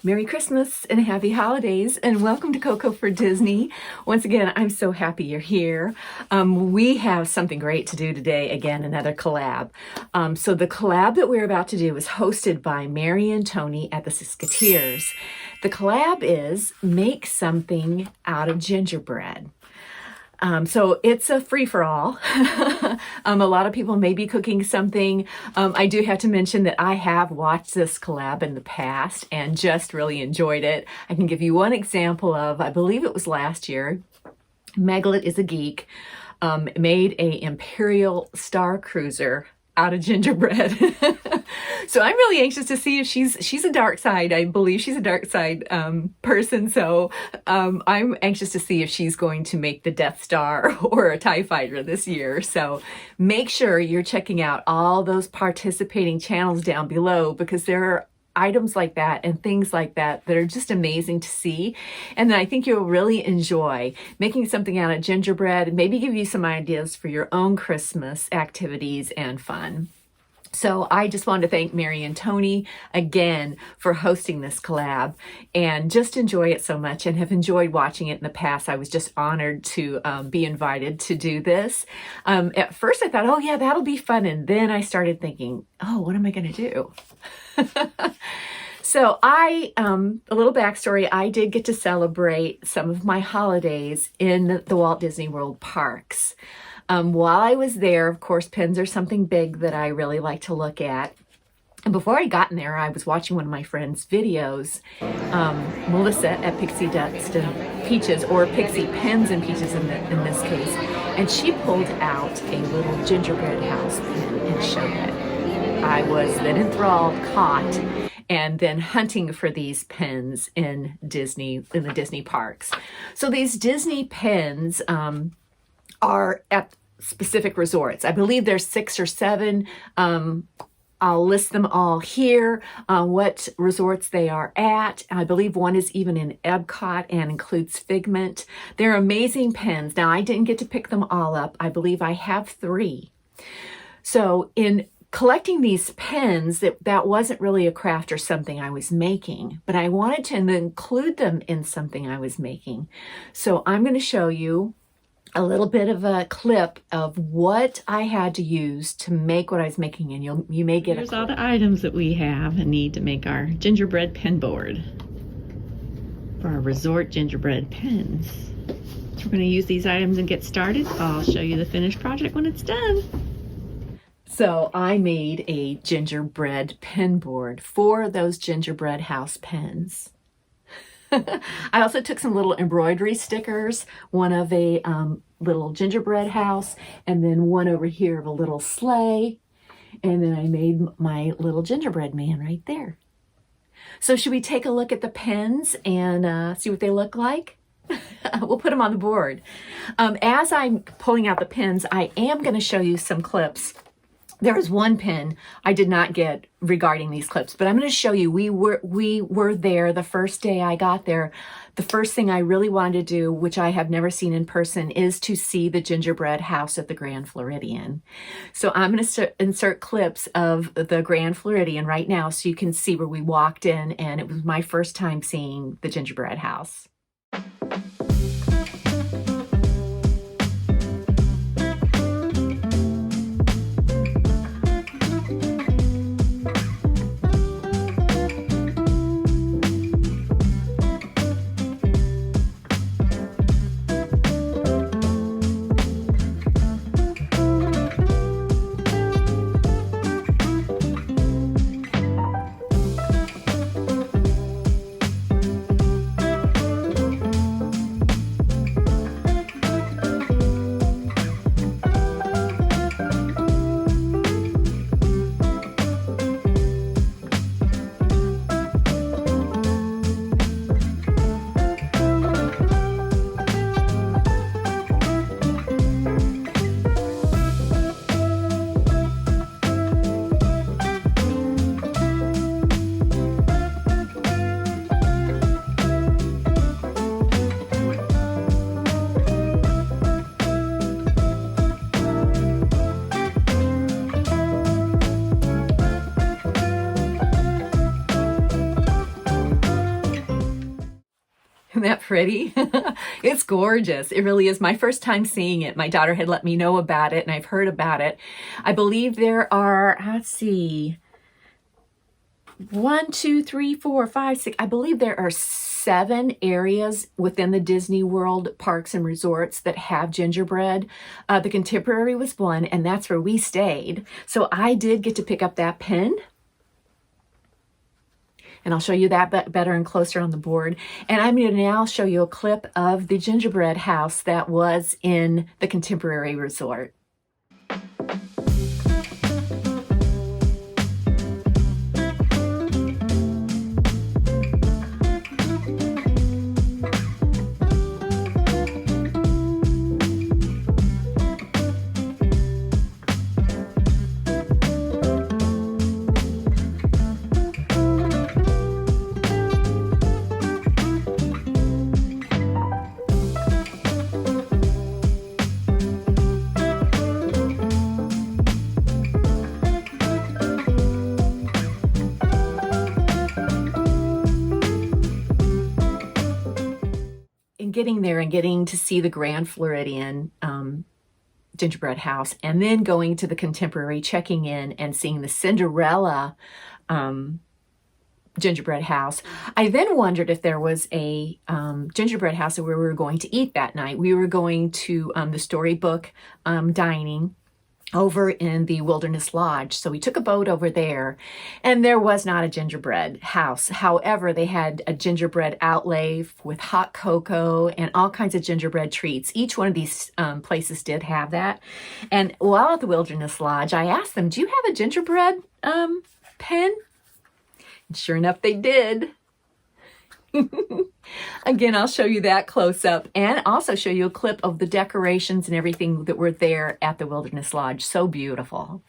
Merry Christmas and Happy Holidays, and welcome to Coco for Disney. Once again, I'm so happy you're here. We have something great to do today. Again, another collab. So the collab that we're about to do is hosted by Mary and Tony at the Sisketears. The collab is make something out of gingerbread. So it's a free-for-all. A lot of people may be cooking something. I do have to mention that I have watched this collab in the past and just really enjoyed it. I can give you one example of, I believe it was last year, Meglet is a Geek, made a Imperial Star Cruiser out of gingerbread. So I'm really anxious to see if she's a dark side. I believe she's a dark side person. So I'm anxious to see if she's going to make the Death Star or a TIE fighter this year. So make sure you're checking out all those participating channels down below, because there are items like that and things like that that are just amazing to see. And then I think you'll really enjoy making something out of gingerbread, maybe give you some ideas for your own Christmas activities and fun. So I just wanted to thank Mary and Tony again for hosting this collab, and just enjoy it so much and have enjoyed watching it in the past. I was just honored to be invited to do this. At first I thought, oh yeah, that'll be fun. And then I started thinking, oh, what am I going to do? So a little backstory, I did get to celebrate some of my holidays in the Walt Disney World parks. While I was there, of course, pens are something big that I really like to look at. And before I got in there, I was watching one of my friend's videos, Melissa at Pixie Dust and Peaches, or Pixie Pens and Peaches in this case. And she pulled out a little gingerbread house pen and showed it. I was then enthralled, caught, and then hunting for these pens in the Disney parks. So these Disney pens are at specific resorts. I believe there's 6 or 7. I'll list them all here, what resorts they are at. I believe one is even in Epcot and includes Figment. They're amazing pens. Now, I didn't get to pick them all up. I believe I have 3. So in collecting these pens, that wasn't really a craft or something I was making, but I wanted to include them in something I was making. So I'm going to show you a little bit of a clip of what I had to use to make what I was making, and you may get Here's all the items that we have and need to make our gingerbread pen board for our resort gingerbread pens. So we're going to use these items and get started. I'll show you the finished project when it's done. So I made a gingerbread pen board for those gingerbread house pens. I also took some little embroidery stickers, one of a little gingerbread house, and then one over here of a little sleigh. And then I made my little gingerbread man right there. So should we take a look at the pens and see what they look like? We'll put them on the board. As I'm pulling out the pens, I am going to show you some clips. There was one pen I did not get regarding these clips, but I'm going to show you. We were there the first day I got there. The first thing I really wanted to do, which I have never seen in person, is to see the gingerbread house at the Grand Floridian. So I'm going to insert clips of the Grand Floridian right now so you can see where we walked in, and it was my first time seeing the gingerbread house. Isn't that pretty? It's gorgeous. It really is. My first time seeing it. My daughter had let me know about it, and I've heard about it. I believe there are, let's see, 1, 2, 3, 4, 5, 6. I believe there are 7 areas within the Disney World parks and resorts that have gingerbread. The Contemporary was one, and that's where we stayed. So I did get to pick up that pin. And I'll show you that better and closer on the board. And I'm going to now show you a clip of the gingerbread house that was in the Contemporary Resort. Getting there and getting to see the Grand Floridian gingerbread house, and then going to the Contemporary, checking in and seeing the Cinderella gingerbread house. I then wondered if there was a gingerbread house where we were going to eat that night. We were going to the Storybook dining over in the Wilderness Lodge. So we took a boat over there, and there was not a gingerbread house. However, they had a gingerbread outlay with hot cocoa and all kinds of gingerbread treats. Each one of these places did have that. And while at the Wilderness Lodge, I asked them, do you have a gingerbread pen? And sure enough, they did. Again, I'll show you that close up and also show you a clip of the decorations and everything that were there at the Wilderness Lodge. So beautiful.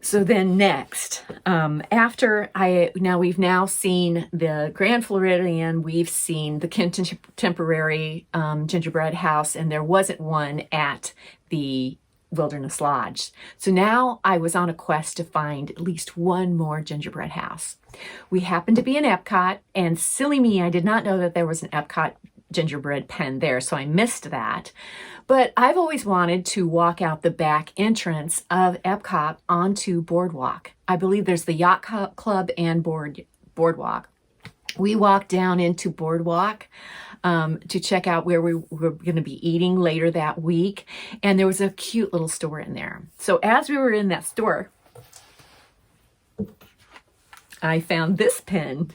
So then next, we've now seen the Grand Floridian, we've seen the Contemporary gingerbread house, and there wasn't one at the Wilderness Lodge. So now I was on a quest to find at least one more gingerbread house. We happened to be in Epcot, and silly me, I did not know that there was an Epcot gingerbread pen there, so I missed that. But I've always wanted to walk out the back entrance of Epcot onto Boardwalk. I believe there's the Yacht Club and Boardwalk. We walked down into Boardwalk to check out where we were going to be eating later that week, and there was a cute little store in there. So as we were in that store, I found this pen.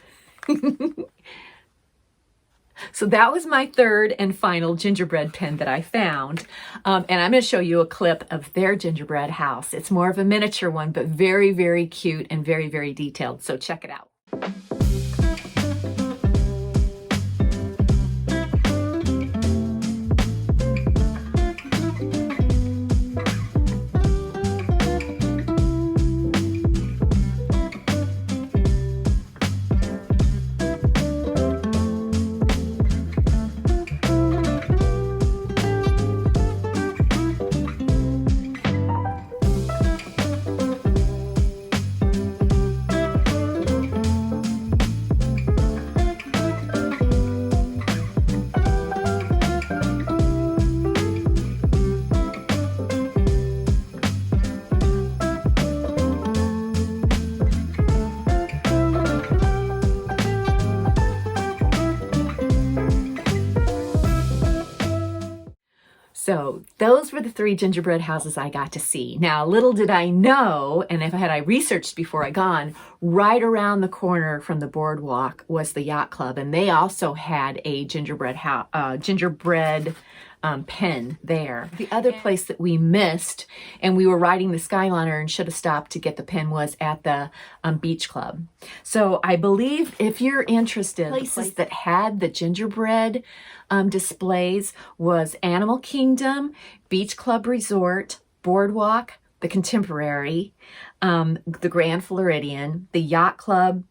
So that was my third and final gingerbread pen that I found. And I'm going to show you a clip of their gingerbread house. It's more of a miniature one, but very, very cute and very, very detailed. So check it out. So those were the 3 gingerbread houses I got to see. Now, little did I know, and if I researched before I gone, right around the corner from the boardwalk was the yacht club, and they also had a gingerbread pen there. The other place that we missed, and we were riding the Skyliner and should have stopped to get the pen, was at the beach club. So I believe if you're interested, places that had the gingerbread displays was Animal Kingdom, Beach Club Resort, Boardwalk, the Contemporary, the Grand Floridian, the Yacht Club,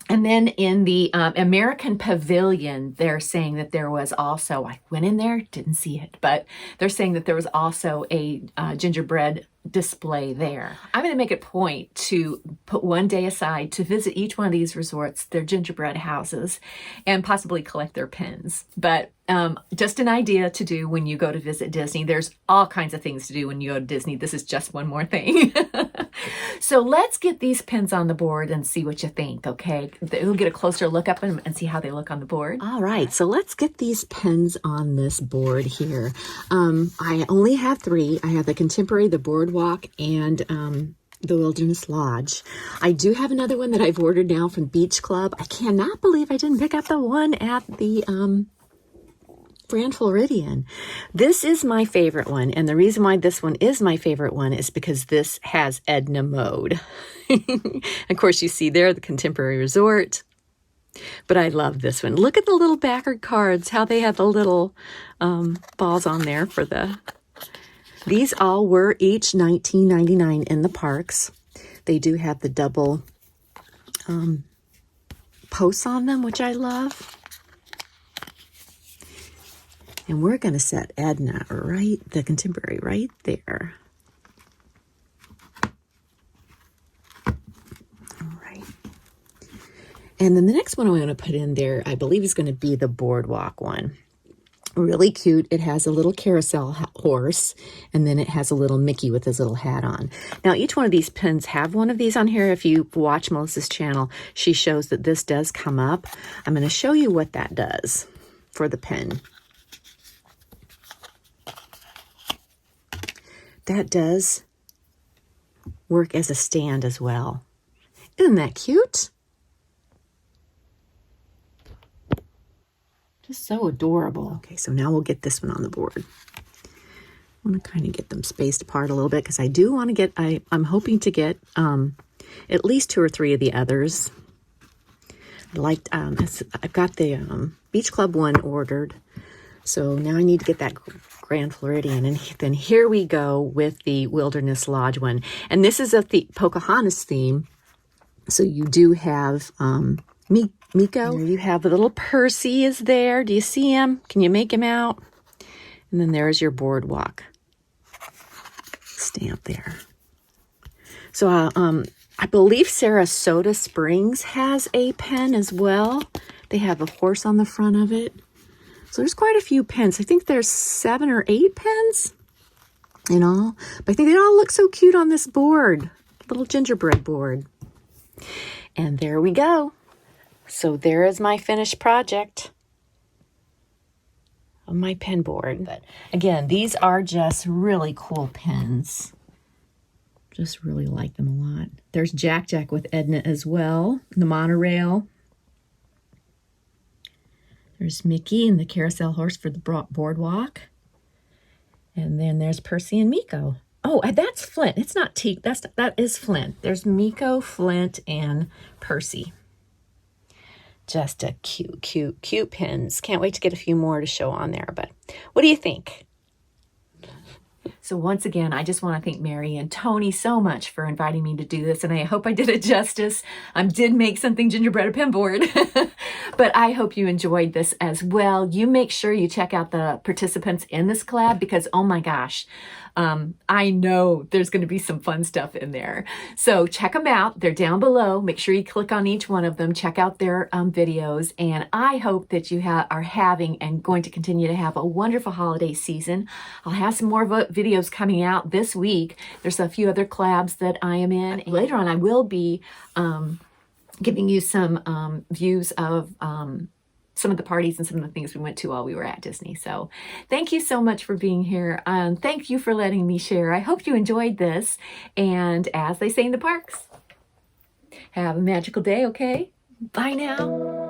and then in the American Pavilion, they're saying that there was also, I went in there, didn't see it, but they're saying that there was also a gingerbread display there. I'm going to make a point to put one day aside to visit each one of these resorts, their gingerbread houses, and possibly collect their pins. But just an idea to do when you go to visit Disney. There's all kinds of things to do when you go to Disney. This is just one more thing. So let's get these pins on the board and see what you think, okay? We'll get a closer look up and see how they look on the board. All right, so let's get these pins on this board here. I only have 3. I have the Contemporary, the Boardwalk, and the Wilderness Lodge. I do have another one that I've ordered now from Beach Club. I cannot believe I didn't pick up the one at the Grand Floridian. This is my favorite one, and the reason why this one is my favorite one is because this has Edna mode. Of course, you see there the Contemporary Resort, but I love this one. Look at the little backer cards, how they have the little balls on there for the... These all were each $19.99 in the parks. They do have the double posts on them, which I love. And we're going to set Edna the Contemporary right there. All right. And then the next one I'm going to put in there, I believe, is going to be the Boardwalk one. Really cute. It has a little carousel horse, and then it has a little Mickey with his little hat on. Now, each one of these pins have one of these on here. If you watch Melissa's channel, she shows that this does come up. I'm going to show you what that does for the pin. That does work as a stand as well. Isn't that cute? Just so adorable. Okay, so now we'll get this one on the board. I want to kind of get them spaced apart a little bit because I do want to get, I'm hoping to get at least 2 or 3 of the others. I've got the Beach Club one ordered. So now I need to get that Grand Floridian. And then here we go with the Wilderness Lodge one. And this is the Pocahontas theme. So you do have Miko. There you have the little Percy is there. Do you see him? Can you make him out? And then there's your Boardwalk stamp there. So I believe Sarasota Springs has a pen as well. They have a horse on the front of it. So there's quite a few pens. I think there's 7 or 8 pens in all. But I think they all look so cute on this board. Little gingerbread board. And there we go. So there is my finished project of my pen board. But again, these are just really cool pens. Just really like them a lot. There's Jack Jack with Edna as well. The monorail. There's Mickey and the carousel horse for the Boardwalk. And then there's Percy and Miko. Oh, that's Flint. It's not Teak. That is Flint. There's Miko, Flint, and Percy. Just a cute, cute, cute pins. Can't wait to get a few more to show on there. But what do you think? So once again, I just want to thank Mary and Tony so much for inviting me to do this, and I hope I did it justice. I did make something gingerbread a pen board, but I hope you enjoyed this as well. You make sure you check out the participants in this collab because, oh my gosh, I know there's going to be some fun stuff in there. So check them out. They're down below. Make sure you click on each one of them. Check out their videos. And I hope that you are having and going to continue to have a wonderful holiday season. I'll have some more videos coming out this week. There's a few other collabs that I am in. And later on, I will be giving you some views of some of the parties and some of the things we went to while we were at Disney. So thank you so much for being here. Thank you for letting me share. I hope you enjoyed this. And as they say in the parks, have a magical day, okay? Bye now.